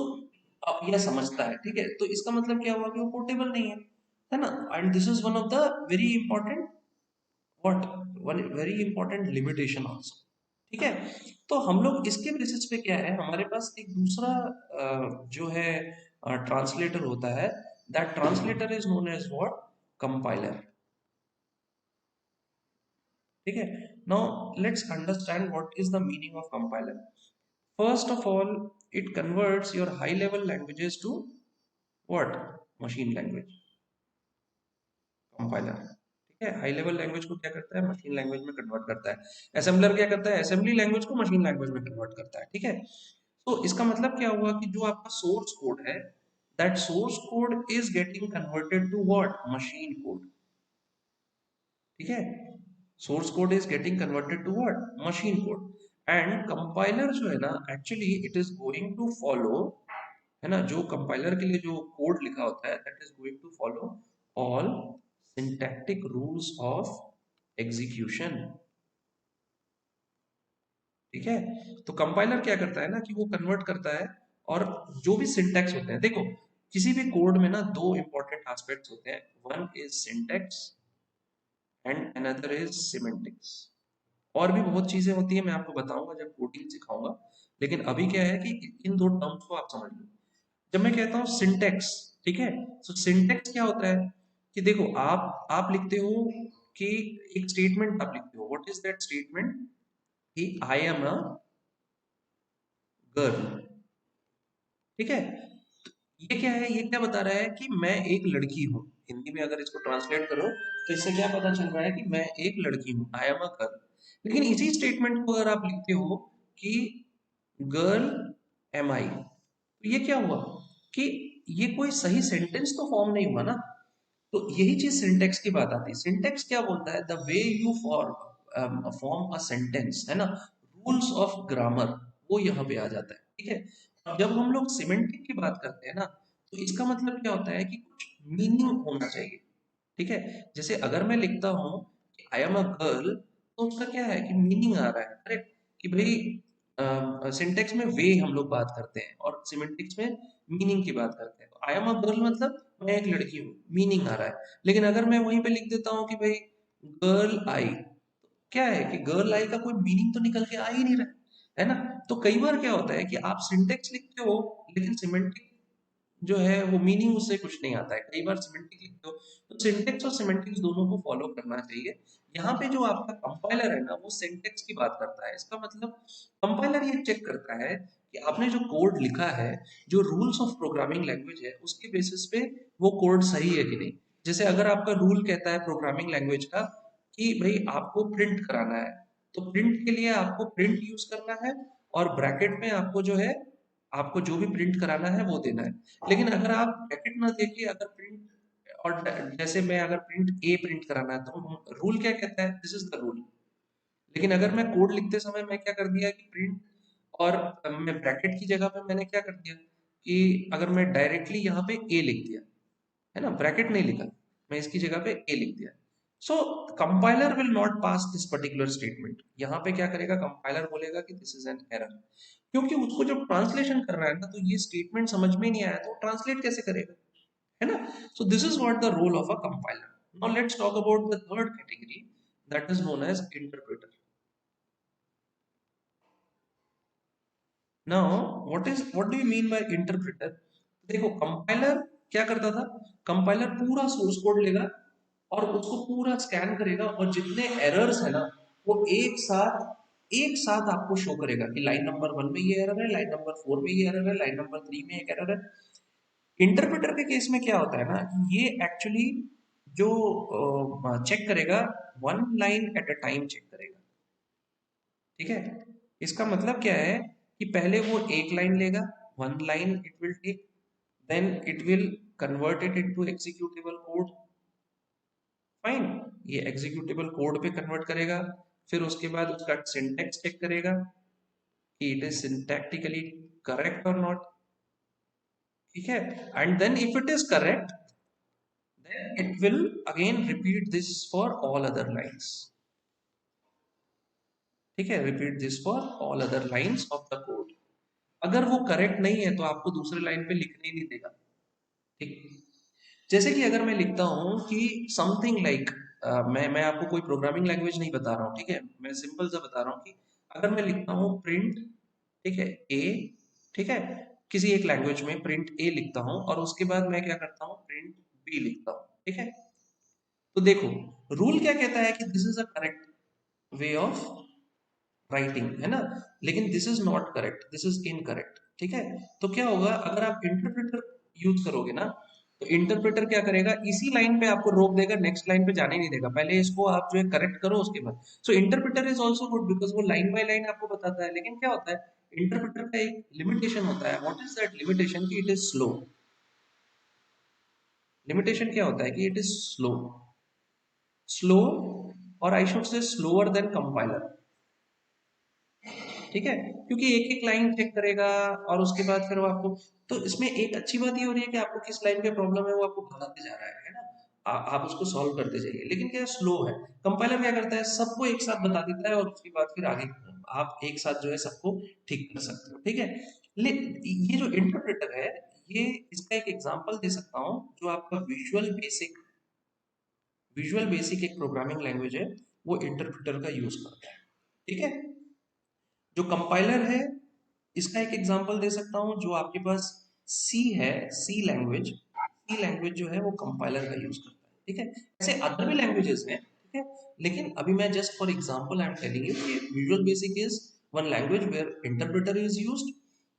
अब यह समझता है, ठीक है, तो इसका मतलब क्या हुआ कि वो पोर्टेबल नहीं है ना। And this is one of the very important, what, one very important limitation also, ठीक है। तो हम लोग इसके बेसिस पे क्या है, हमारे पास एक दूसरा जो है ट्रांसलेटर होता है, that translator is known as what? Compiler, ठीक है। Now let's understand what is the meaning of compiler. First of all, it converts your high level languages to what? Machine language, compiler, ठीक है। High level language को क्या करता है, machine language में convert करता है। असेंबलर क्या करता है, असेंबली लैंग्वेज को मशीन लैंग्वेज में कन्वर्ट करता है, ठीक है। तो इसका मतलब क्या हुआ कि जो आपका सोर्स कोड है, that source code is getting converted to what? Machine code, ठीक है। Source code is getting converted to what? Machine code. And compiler जो है ना, actually it is going to follow, है ना, जो कंपाइलर के लिए जो कोड लिखा होता है that is going to follow all syntactic rules of execution, ठीक है। तो कंपाइलर क्या करता है ना कि वो कन्वर्ट करता है, और जो भी सिंटैक्स होते हैं, देखो किसी भी कोड में ना दो इंपॉर्टेंट एस्पेक्ट्स होते हैं, one is syntax and another is semantics. और भी बहुत चीजें होती हैं, मैं आपको बताऊंगा जब कोडिंग सिखाऊंगा, लेकिन अभी क्या है कि इन दो टर्म्स को आप समझ लो। जब मैं कहता हूँ सिंटेक्स, ठीक है, तो सिंटेक्स क्या होता है कि देखो आप लिखते हो कि एक स्टेटमेंट आप लिखते हो, व्हाट इज दैट स्टेटमेंट, कि आई एम अ गर्ल। ठीक है, ये क्या है, ये क्या बता रहा है कि मैं एक लड़की हूँ। हिंदी में अगर इसको ट्रांसलेट करो तो इससे क्या पता चल रहा है कि मैं एक लड़की हूँ, आई एम अ गर्ल। लेकिन इसी स्टेटमेंट को अगर आप लिखते हो कि गर्ल एम आई, तो ये क्या हुआ कि ये कोई सही सेंटेंस तो फॉर्म नहीं हुआ ना। तो यही चीज सिंटेक्स की बात आती है। सिंटेक्स क्या बोलता है, the way you form a sentence, है ना, रूल्स ऑफ ग्रामर, वो यहाँ पे आ जाता है। ठीक है, अब जब हम लोग सिमेंटिक की बात करते हैं ना, तो इसका मतलब क्या होता है कि कुछ मीनिंग होना चाहिए। ठीक है, जैसे अगर मैं लिखता हूँ कि आई एम अ गर्ल, तो उसका क्या है कि मीनिंग आ रहा है, करेक्ट, कि भाई सिंटेक्स में वे हम लोग बात करते हैं और सिमेंटिक्स में मीनिंग की बात करते हैं। तो आई एम अ गर्ल मतलब मैं एक लड़की हूँ, मीनिंग आ रहा है। लेकिन अगर मैं वहीं पे लिख देता हूँ कि भाई गर्ल आई, क्या है कि गर्ल आई का कोई मीनिंग तो निकल के आ ही नहीं रहा है ना। तो कई बार क्या होता है कि आप सिंटेक्स लिखते हो लेकिन सिमेंटिक जो है वो मीनिंग उससे कुछ नहीं आता है। कई बार सिमेंटिक लिखते हो, तो सिंटेक्स और सिमेंटिक्स दोनों को फॉलो करना चाहिए। यहाँ पे जो आपका कंपाइलर है ना, वो सिंटेक्स की बात करता है। इसका मतलब कंपाइलर ये चेक करता है कि आपने जो कोड लिखा है, जो रूल्स ऑफ प्रोग्रामिंग लैंग्वेज है, उसके बेसिस पे वो कोड सही है कि नहीं। जैसे अगर आपका रूल कहता है प्रोग्रामिंग लैंग्वेज का कि भाई आपको प्रिंट कराना है, तो प्रिंट के लिए आपको प्रिंट यूज करना है और ब्रैकेट में आपको जो है, आपको जो भी प्रिंट कराना है वो देना है। लेकिन अगर आप ब्रैकेट ना देके अगर प्रिंट, और जैसे मैं अगर प्रिंट ए प्रिंट कराना है, तो रूल क्या कहता है, दिस इज द रूल। लेकिन अगर मैं कोड लिखते समय मैं क्या कर दिया कि प्रिंट, और मैं ब्रैकेट की जगह पे मैंने क्या कर दिया कि अगर मैं डायरेक्टली यहाँ पे ए लिख दिया, है ना, ब्रैकेट नहीं लिखा, मैं इसकी जगह पे ए लिख दिया, so compiler will not pass this particular statement. यहाँ पे क्या करेगा, कंपाइलर बोलेगा कि दिस इज एन एरर, क्योंकि उसको जब ट्रांसलेशन कर रहा है ना, तो ये स्टेटमेंट समझ में नहीं आया, तो ट्रांसलेट कैसे करेगा, है ना। So this is what the role of a compiler. Now let's talk about the third category, that is known as interpreter. Now what do you mean by interpreter. देखो, कंपाइलर क्या करता था, कंपाइलर पूरा source code लेगा और उसको पूरा scan करेगा, और जितने एरर्स है ना, वो एक साथ आपको शो करेगा कि लाइन नंबर 1 में ये एरर है, लाइन नंबर 4 में ये एरर है, लाइन नंबर 3 में एक एरर है। इंटरप्रेटर के केस में क्या होता है ना, ये एक्चुअली जो चेक करेगा, one line at a time check करेगा। ठीक है, इसका मतलब क्या है कि पहले वो एक लाइन लेगा, one line it will take, then it will convert it into executable code. Fine, ये एग्जीक्यूटेबल कोड पे कन्वर्ट करेगा, फिर उसके बाद उसका सिंटैक्स चेक करेगा कि इट इज सिंटैक्टिकली करेक्ट और नॉट। ठीक है, and then if it is correct, then it will again repeat this for all other lines. ठीक है, repeat this for all other lines of the code. अगर वो correct नहीं है तो आपको दूसरे लाइन पे लिखने ही नहीं देगा। ठीक, जैसे कि अगर मैं लिखता हूँ कि समथिंग लाइक, मैं आपको कोई प्रोग्रामिंग लैंग्वेज नहीं बता रहा हूँ, ठीक है, मैं सिंपल सा बता रहा हूँ कि अगर मैं लिखता हूँ प्रिंट, ठीक है, ए, ठीक है, किसी एक लैंग्वेज में प्रिंट ए लिखता हूँ और उसके बाद मैं क्या करता हूँ, प्रिंट बी लिखता हूँ। ठीक है, तो देखो, रूल क्या कहता है कि this is a correct way of writing, है ना, लेकिन this is not correct, this is incorrect. ठीक है, तो क्या होगा अगर आप इंटरप्रेटर यूज करोगे ना, तो इंटरप्रेटर क्या करेगा, इसी लाइन पे आपको रोक देगा, नेक्स्ट लाइन पे जाने नहीं देगा, पहले इसको आप जो है करेक्ट करो उसके बाद। So interpreter is also good because वो लाइन बाय लाइन आपको बताता है। लेकिन क्या होता है, इंटरप्रेटर का एक लिमिटेशन होता है। व्हाट इज दैट लिमिटेशन, कि इट इज स्लो। लिमिटेशन क्या होता है कि इट इज स्लो, स्लो, और I should say slower then compiler. ठीक है, क्योंकि एक एक लाइन चेक करेगा और उसके बाद फिर वो आपको, तो इसमें एक अच्छी बात ये हो रही है कि आपको किस लाइन पे प्रॉब्लम है वो आपको बताते जा रहा है ना, आप उसको सॉल्व करते जाइए। लेकिन क्या स्लो है, कंपाइलर क्या करता है, सबको एक साथ बता देता है और उसके बाद फिर आगे आप एक साथ जो है सबको ठीक कर सकते हो। ठीक है, ये जो इंटरप्रेटर है, ये इसका एक एग्जांपल दे सकता हूँ, जो आपका विजुअल बेसिक एक प्रोग्रामिंग लैंग्वेज है, वो इंटरप्रेटर का यूज करता है। ठीक है, जो कंपाइलर है, इसका एक एग्जांपल दे सकता हूँ, जो आपके पास सी है, सी लैंग्वेज जो है वो कंपाइलर का यूज करता है। ठीक है, ऐसे अदर भी लैंग्वेजेस हैं, ठीक है, लेकिन अभी मैं just for example I am telling you कि visual basic is one language where interpreter is used,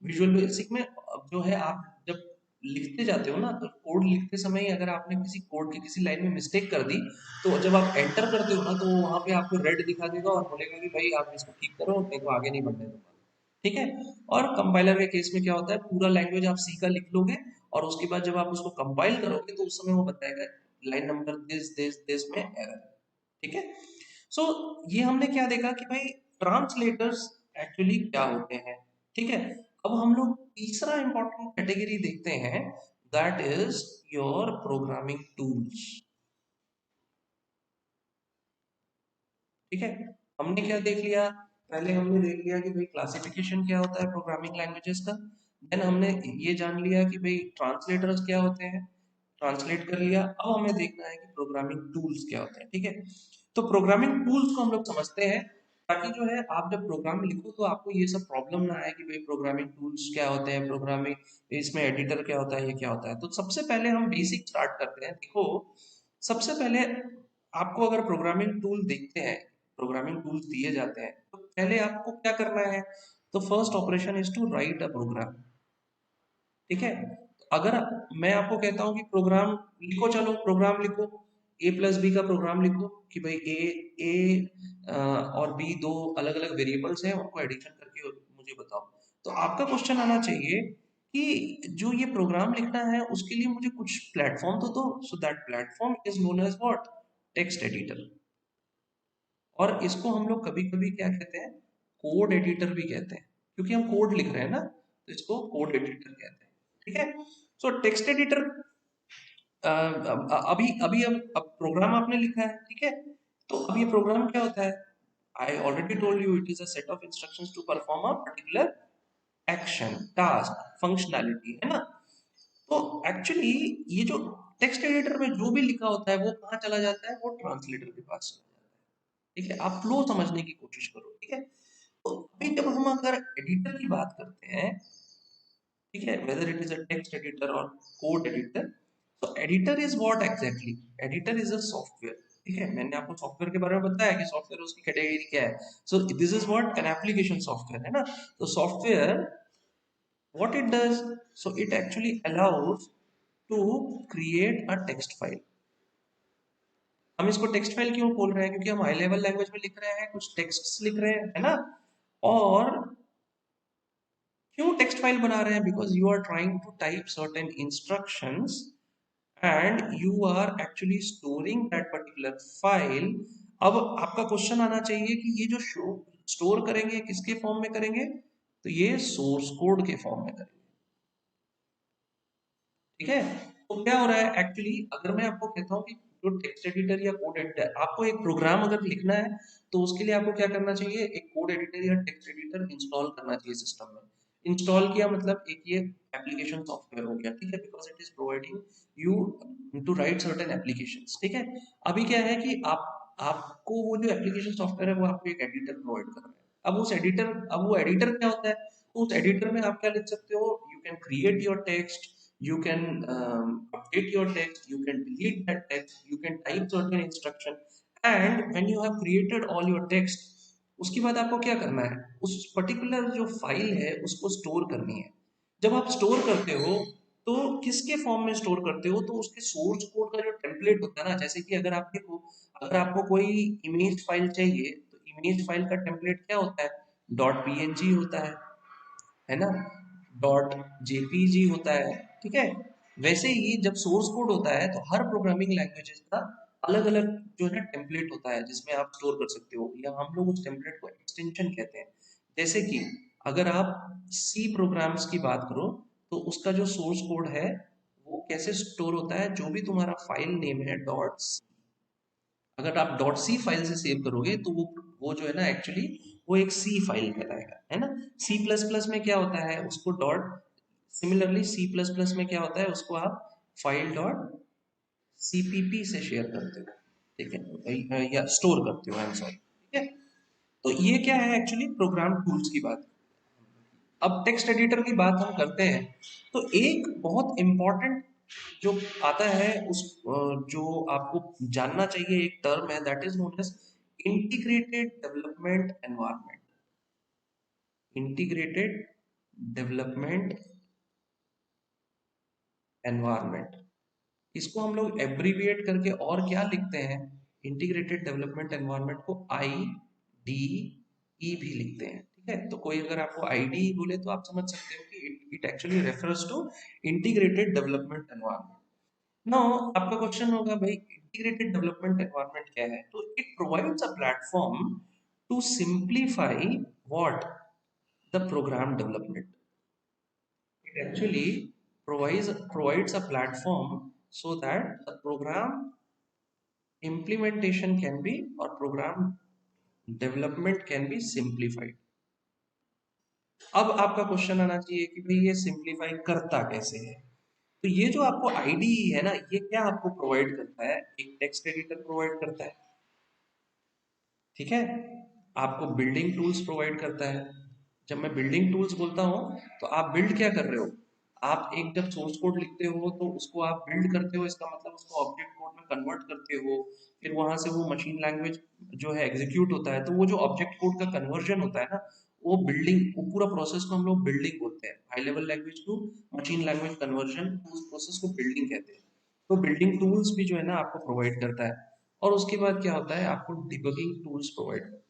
visual basic में जो है आप जब लिखते जाते हो ना तो कोड लिखते समय अगर आपने किसी कोड की किसी लाइन में मिस्टेक कर दी तो जब आप एंटर करते हो ना तो वहां पे आपको रेड दिखा देगा और बोलेगा कि भाई आप इसको ठीक करो, नहीं तो आगे नहीं बढ़ने दूंगा। ठीक है। और कंपाइलर के केस में क्या होता है, पूरा लैंग्वेज आप सी का लिख लोगे और उसके बाद जब आप उसको कंपाइल करोगे तो उस समय वो बताएगा line number this this this में एरर। ठीक है। सो ये हमने क्या देखा कि भाई ट्रांसलेटर्स एक्चुअली क्या होते हैं। ठीक है। अब हम लोग तीसरा इंपॉर्टेंट कैटेगरी देखते हैं, that is your programming tools. ठीक है। हमने क्या देख लिया, पहले हमने देख लिया कि भाई क्लासिफिकेशन क्या होता है प्रोग्रामिंग लैंग्वेजेस का। देन हमने ये जान लिया कि भाई ट्रांसलेटर्स क्या होते हैं, ट्रांसलेट कर लिया। अब हमें देखना है कि प्रोग्रामिंग टूल्स क्या होते हैं। ठीक है। तो प्रोग्रामिंग टूल्स को हम लोग समझते हैं ताकि जो है आप जब प्रोग्राम लिखो तो आपको ये सब प्रॉब्लम ना आए कि भाई प्रोग्रामिंग टूल्स क्या होते हैं, प्रोग्रामिंग इसमें एडिटर क्या होता है, ये क्या होता है। तो सबसे पहले हम बेसिक स्टार्ट करते हैं। देखो, सबसे पहले आपको अगर प्रोग्रामिंग टूल देखते हैं, प्रोग्रामिंग टूल्स दिए जाते हैं तो पहले आपको क्या करना है, तो first operation is to write a program. ठीक है। अगर मैं आपको कहता हूँ कि प्रोग्राम लिखो, चलो प्रोग्राम लिखो, ए प्लस बी का प्रोग्राम लिखो कि भाई ए और बी दो अलग अलग वेरिएबल्स हैं, उनको एडिशन करके मुझे बताओ। तो आपका क्वेश्चन आना चाहिए कि जो ये प्रोग्राम लिखना है उसके लिए मुझे कुछ प्लेटफॉर्म तो दो। So that platform is known as what, text editor. और इसको हम लोग कभी कभी क्या कहते हैं, कोड एडिटर भी कहते हैं, क्योंकि हम कोड लिख रहे हैं ना, तो इसको कोड एडिटर कहते हैं। ठीक है। सो टेक्स्ट एडिटर, अभी अभी अब प्रोग्राम आपने लिखा है, ठीक है। तो अब ये प्रोग्राम क्या होता है, I already told you it is a set of instructions to perform a particular action, task, functionality, है ना। तो एक्चुअली ये जो टेक्स्ट एडिटर में जो भी लिखा होता है वो कहाँ चला जाता है, वो ट्रांसलेटर के पास चला जाता है। ठीक है। आप फ्लो समझने की कोशिश करो। ठीक है। तो अभी जब हम अगर एडिटर की बात करते हैं, ठीक है, whether it is a text editor or code editor, so editor is what exactly, editor is a software। ठीक है। मैंने आपको सॉफ्टवेयर के बारे में बताया कि सॉफ्टवेयर उसकी कैटेगरी क्या है। सो this is what, an application software, है ना। तो software what it does, so it actually allows to create a text file। हम इसको टेक्स्ट फाइल क्यों बोल रहे हैं, क्योंकि हम हाई लेवल लैंग्वेज में लिख रहे हैं, कुछ टेक्स्ट लिख रहे हैं, है ना। और क्यों टेक्स्ट फाइल बना रहे हैं, because you are trying to type certain instructions and you are actually storing that particular file. अब आपका क्वेश्चन आना चाहिए कि ये जो स्टोर करेंगे किसके फॉर्म में करेंगे, तो ये सोर्स कोड के फॉर्म में करेंगे। ठीक है। तो क्या हो रहा है एक्चुअली, अगर मैं आपको कहता हूँ कि जो टेक्स्ट एडिटर या कोड एडिटर, आपको एक प्रोग्राम अगर लिखना है तो उसके लिए आपको क्या करना चाहिए, एक कोड एडिटर या टेक्स्ट एडिटर इंस्टॉल करना चाहिए सिस्टम में। इंस्टॉल किया मतलब एक ये एप्लीकेशन सॉफ्टवेयर हो गया। ठीक है। Because it is providing you to write certain applications. ठीक है। अभी क्या है कि आपको वो जो एप्लीकेशन सॉफ्टवेयर है वो आपको एक एडिटर प्रोवाइड कर रहा है। अब वो एडिटर क्या होता है, तो उस एडिटर में आप क्या लिख सकते हो, you can create your text, you can update your text, you can delete that text, you can type certain instruction, and when you have created all your text, उसके बाद आपको क्या करना है, उस पर्टिकुलर जो फाइल है उसको स्टोर करनी है। जब आप स्टोर करते हो तो किसके फॉर्म में स्टोर करते हो, तो उसके सोर्स कोड का जो टेम्पलेट होता है ना, जैसे कि अगर आप देखो, अगर आपको कोई इमेज फाइल चाहिए तो इमेज फाइल का टेम्पलेट क्या होता है, डॉट पीएनजी होता है ना, डॉट जेपीजी होता है। ठीक है। वैसे ही जब सोर्स कोड होता है तो हर प्रोग्रामिंग लैंग्वेजेस का अलग अलग जो है टेम्पलेट होता है जिसमें आप स्टोर कर सकते हो, या हम लोग उस टेम्पलेट को एक्सटेंशन कहते हैं। जैसे कि अगर आप सी प्रोग्राम्स की बात करो तो उसका जो सोर्स कोड है वो कैसे स्टोर होता है, जो भी तुम्हारा फाइल नेम है डॉट, अगर आप डॉट सी फाइल से सेव करोगे तो वो जो है ना एक्चुअली वो एक सी फाइल कहलाएगा, है ना। सी प्लस प्लस में क्या होता है, उसको dot, similarly C plus plus में क्या होता है, उसको आप फाइल डॉट सीपीपी से शेयर करते हो। ठीक है, या स्टोर करते हो, आई एम सॉरी। ठीक है। तो ये क्या है एक्चुअली प्रोग्राम टूल्स की बात। अब टेक्स्ट एडिटर की बात हम करते हैं तो एक बहुत इंपॉर्टेंट जो आता है उस जो आपको जानना चाहिए, एक टर्म है that is known as integrated development environment. Integrated development environment, इसको हम लोग एब्रीविएट करके और क्या लिखते हैं, इंटीग्रेटेड डेवलपमेंट एनवायरनमेंट को IDE भी लिखते हैं। ठीक है, तो कोई अगर आपको IDE बोले तो आप समझ सकते हो कि it actually refers to integrated development environment. Now आपका क्वेश्चन होगा भाई इंटीग्रेटेड डेवलपमेंट एनवायरनमेंट क्या है, तो it provides a platform to simplify what, the program development. It actually provides a platform so that the program implementation can be, or program development can be simplified. अब आपका question आना चाहिए कि भाई ये सिंप्लीफाई करता कैसे है। तो ये जो आपको IDE है ना, ये क्या आपको प्रोवाइड करता है, एक टेक्स्ट एडिटर प्रोवाइड करता है, ठीक है, आपको बिल्डिंग टूल्स प्रोवाइड करता है। जब मैं बिल्डिंग टूल्स बोलता हूँ तो आप बिल्ड क्या कर रहे हो, आप एक जब सोर्स कोड लिखते हो तो उसको आप बिल्ड करते हो, इसका मतलब उसको ऑब्जेक्ट कोड में कन्वर्ट करते हो, फिर वहां से वो मशीन लैंग्वेज जो है एग्जीक्यूट होता है, तो वो जो ऑब्जेक्ट कोड का कन्वर्जन होता है ना, वो बिल्डिंग, वो पूरा प्रोसेस को हम लोग बिल्डिंग बोलते हैं, high level language to machine language conversion, उस प्रोसेस को बिल्डिंग कहते हैं। तो बिल्डिंग टूल्स भी जो है ना आपको प्रोवाइड करता है। और उसके बाद क्या होता है, आपको डिबगिंग टूल्स प्रोवाइड करता है,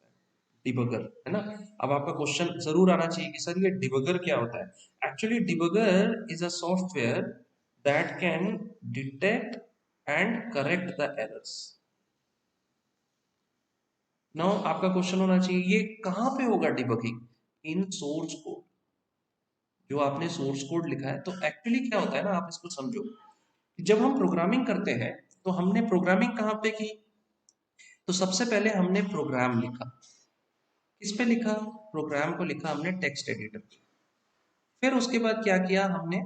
डिबगर, है ना। अब आपका क्वेश्चन जरूर आना चाहिए कि सर ये डिबगर क्या होता है। Actually debugger is a software that can detect and correct the errors. Now आपका क्वेश्चन होना चाहिए ये कहाँ पे होगा डिबगिंग, इन सोर्स कोड, जो आपने सोर्स कोड लिखा है। तो एक्चुअली क्या होता है ना, आप इसको समझो कि जब हम प्रोग्रामिंग करते हैं तो हमने प्रोग्रामिंग कहाँ पे की, तो सबसे पहले हमने प्रोग्राम लिखा, किस पे लिखा, प्रोग्राम को लिखा हमने टेक्स्ट एडिटर पे। फिर उसके बाद क्या किया हमने,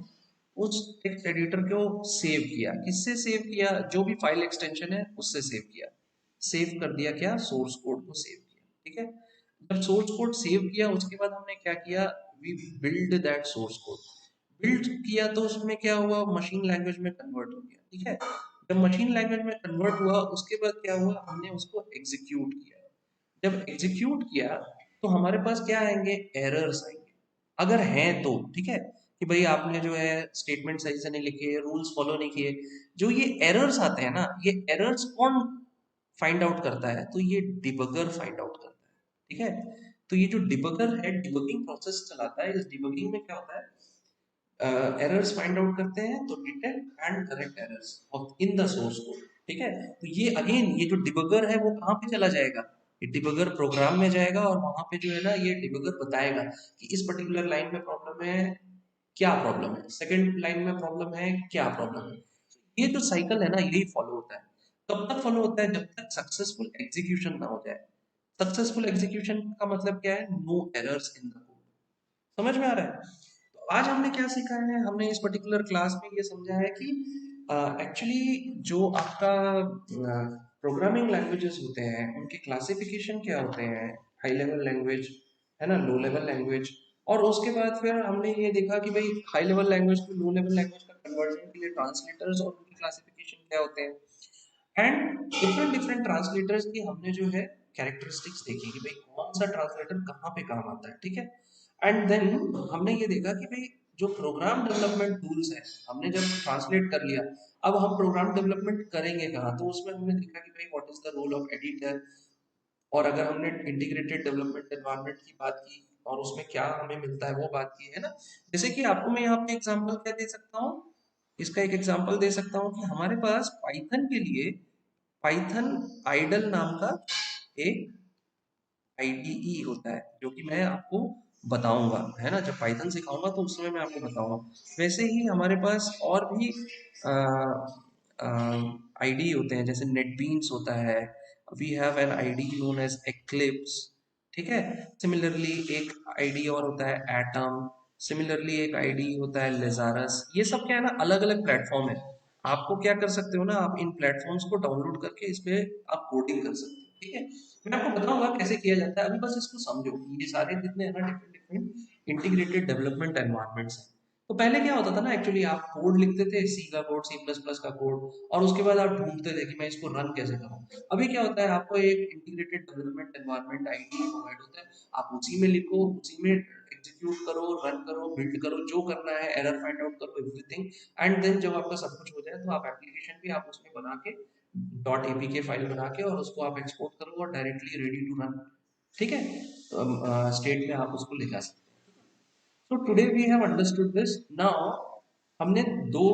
उस टेक्स्ट एडिटर को सेव किया, किससे सेव किया, जो भी फाइल एक्सटेंशन है उससे सेव किया, सेव कर दिया क्या, सोर्स कोड को सेव किया। ठीक है, जब सोर्स कोड सेव किया उसके बाद हमने क्या किया, we build that source code, build किया तो उसमें क्या हुआ, मशीन लैंग्वेज में कन्वर्ट हो गया। ठीक है, जब मशीन लैंग्वेज में कन्वर्ट हुआ उसके बाद क्या हुआ, हमने उसको एग्जीक्यूट किया। जब एग्जीक्यूट किया तो हमारे पास क्या आएंगे, एरर्स आएंगे, अगर हैं तो। ठीक है, कि भाई आपने जो है स्टेटमेंट सही से नहीं लिखे, रूल्स फॉलो नहीं किए, जो ये एरर्स आते हैं ना, ये एरर्स कौन फाइंड आउट करता है, तो ये डिबगर फाइंड आउट करता है। ठीक है, तो ये जो डिबगर है डिबगिंग प्रोसेस चलाता है, इस डिबगिंग में क्या होता है, एरर्स फाइंड आउट करते हैं, तो detect and correct errors in the source code. ठीक है, तो ये अगेन ये जो डिबगर है वो कहाँ पे चला जाएगा, ये डिबगर प्रोग्राम में जाएगा और वहां पे जो है ना ये डिबगर बताएगा कि इस पर्टिकुलर लाइन में प्रॉब्लम है, क्या प्रॉब्लम है, सेकंड लाइन में प्रॉब्लम है, क्या प्रॉब्लम है। ये जो साइकिल है ना यही फॉलो होता है। कब तक फॉलो होता है, जब तक सक्सेसफुल एग्जीक्यूशन ना हो जाए। सक्सेसफुल एग्जीक्यूशन का मतलब क्या है, no errors in the code. समझ में आ रहा है। तो आज हमने क्या सीखा है, हमने इस पर्टिकुलर क्लास में ये समझा है कि एक्चुअली जो आपका प्रोग्रामिंग लैंग्वेजेस होते हैं उनके क्लासिफिकेशन क्या होते हैं, हाई लेवल लैंग्वेज, है ना, लो लेवल लैंग्वेज। और उसके बाद फिर हमने ये देखा कि भाई high level language to low level language का कन्वर्जन के लिए ट्रांसलेटर्स और उनकी क्लासिफिकेशन क्या होते हैं, एंड डिफरेंट डिफरेंट ट्रांसलेटर्स की हमने जो है कैरेक्टरिस्टिक्स देखी कि भाई कौन सा ट्रांसलेटर कहाँ पे काम आता है। ठीक है, एंड देन हमने ये देखा कि भाई जो प्रोग्राम डेवलपमेंट टूल्स है, हमने जब ट्रांसलेट कर लिया, अब हम प्रोग्राम डेवलपमेंट करेंगे कहाँ, तो उसमें हमने देखा कि भाई what is the role of editor. और अगर हमने इंटीग्रेटेड डेवलपमेंट एनवायरनमेंट की बात की और उसमें क्या हमें मिलता है वो बात की, है ना। जैसे कि आपको मैं यहाँ पे एग्जांपल क्या दे सकता हूँ, इसका एक एग्जांपल दे सकता हूँ कि हमारे पास पाइथन के लिए पाइथन आइडल नाम का एक IDE होता है, जो कि मैं आपको बताऊंगा, है ना, जब पाइथन सिखाऊंगा तो उस समय मैं आपको बताऊंगा। वैसे ही हमारे पास और भी IDE होते हैं, जैसे नेटबीन्स होता है, we have an IDE known as Eclipse. ठीक है, सिमिलरली एक IDE और होता है एटम, सिमिलरली एक IDE होता है लेजारस। ये सब क्या है ना, अलग अलग प्लेटफॉर्म है। आपको क्या कर सकते हो ना, आप इन प्लेटफॉर्म्स को डाउनलोड करके इस पे आप कोडिंग कर सकते हो। ठीक है, मैं आपको बताऊंगा कैसे किया जाता है, अभी बस इसको समझो। ये सारे जितने हैं ना different different integrated development environments हैं, तो पहले क्या होता था ना, एक्चुअली आप कोड लिखते थे, सी का कोड, सी प्लस प्लस का कोड, और उसके बाद आप ढूंढते थे कि मैं इसको रन कैसे करूँ। अभी क्या होता है, आपको एक integrated development environment ID provide होता है, आप उसी में लिखो, उसी में एग्जीक्यूट करो, रन करो, बिल्ड करो, जो करना है, एरर फाइंड आउट करो, एवरीथिंग। एंड देन जब आपका सब कुछ हो जाए तो आप एप्लीकेशन भी आप उसमें बना के डॉट एपीके फाइल बना के और उसको आप एक्सपोर्ट करो और डायरेक्टली रेडी टू रन। ठीक है, तो स्टेट में आप उसको ले जा सकते हैं। So today we have understood this. Now हमने दो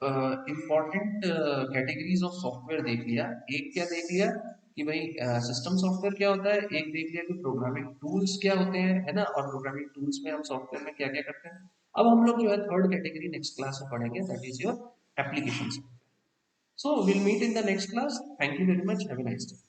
इम्पॉर्टेंट कैटेगरीज ऑफ सॉफ्टवेयर देख लिया। एक क्या देख लिया कि भाई सिस्टम सॉफ्टवेयर क्या होता है, एक देख लिया कि प्रोग्रामिंग टूल्स क्या होते हैं, है ना, और प्रोग्रामिंग टूल्स में हम सॉफ्टवेयर में क्या क्या करते हैं। अब हम लोग जो है थर्ड कैटेगरी नेक्स्ट क्लास में पढ़ेंगे, that is your application. So will meet in the next class. Thank you very much, have a nice day.